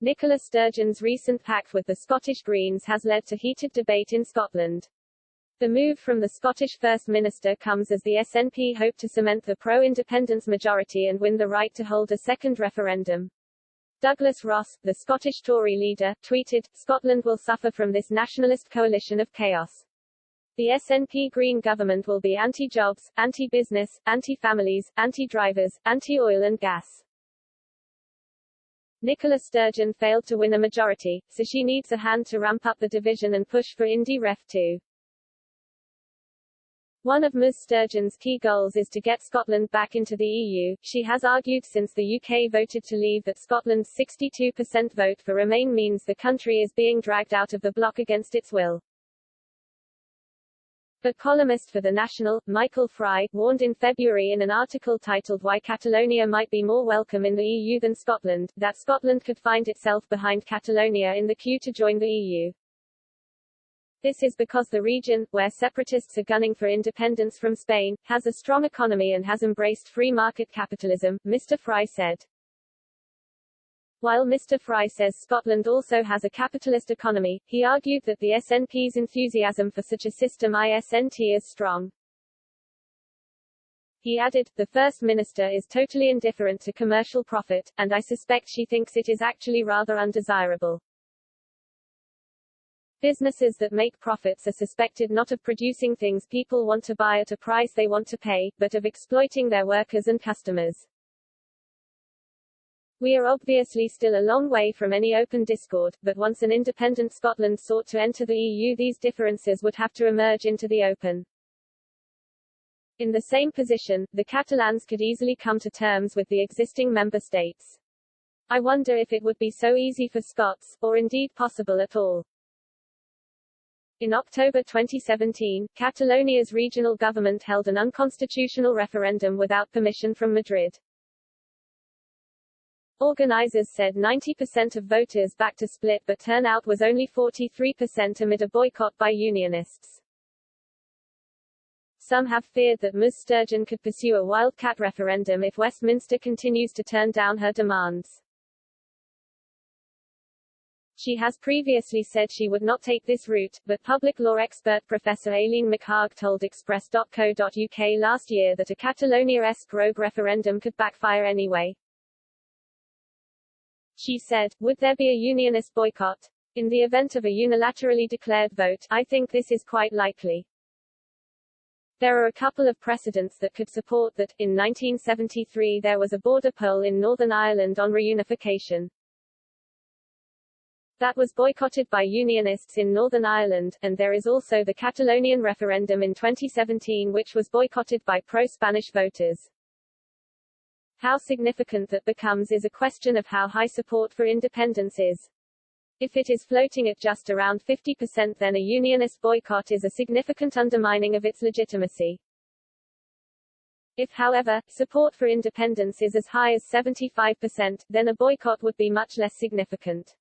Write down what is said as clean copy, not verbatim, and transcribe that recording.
Nicola Sturgeon's recent pact with the Scottish Greens has led to heated debate in Scotland. The move from the Scottish First Minister comes as the SNP hope to cement the pro-independence majority and win the right to hold a second referendum. Douglas Ross, the Scottish Tory leader, tweeted, "Scotland will suffer from this nationalist coalition of chaos. The SNP Green government will be anti-jobs, anti-business, anti-families, anti-drivers, anti-oil and gas." Nicola Sturgeon failed to win a majority, so she needs a hand to ramp up the division and push for Indie Ref 2. One of Ms. Sturgeon's key goals is to get Scotland back into the EU. She has argued since the UK voted to leave that Scotland's 62% vote for Remain means the country is being dragged out of the bloc against its will. But columnist for The National, Michael Fry, warned in February in an article titled "Why Catalonia Might Be More Welcome in the EU Than Scotland," that Scotland could find itself behind Catalonia in the queue to join the EU. This is because the region, where separatists are gunning for independence from Spain, has a strong economy and has embraced free market capitalism, Mr. Fry said. While Mr. Fry says Scotland also has a capitalist economy, he argued that the SNP's enthusiasm for such a system isn't as strong. He added, "The First Minister is totally indifferent to commercial profit, and I suspect she thinks it is actually rather undesirable. Businesses that make profits are suspected not of producing things people want to buy at a price they want to pay, but of exploiting their workers and customers. We are obviously still a long way from any open discord, but once an independent Scotland sought to enter the EU, these differences would have to emerge into the open. In the same position, the Catalans could easily come to terms with the existing member states. I wonder if it would be so easy for Scots, or indeed possible at all." In October 2017, Catalonia's regional government held an unconstitutional referendum without permission from Madrid. Organizers said 90% of voters backed a split, but turnout was only 43% amid a boycott by unionists. Some have feared that Ms. Sturgeon could pursue a wildcat referendum if Westminster continues to turn down her demands. She has previously said she would not take this route, but public law expert Professor Aileen McHarg told Express.co.uk last year that a Catalonia-esque rogue referendum could backfire anyway. She said, "Would there be a unionist boycott? In the event of a unilaterally declared vote, I think this is quite likely. There are a couple of precedents that could support that. In 1973 there was a border poll in Northern Ireland on reunification. That was boycotted by unionists in Northern Ireland, and there is also the Catalonian referendum in 2017 which was boycotted by pro-Spanish voters. How significant that becomes is a question of how high support for independence is. If it is floating at just around 50%, then a unionist boycott is a significant undermining of its legitimacy. If, however, support for independence is as high as 75%, then a boycott would be much less significant.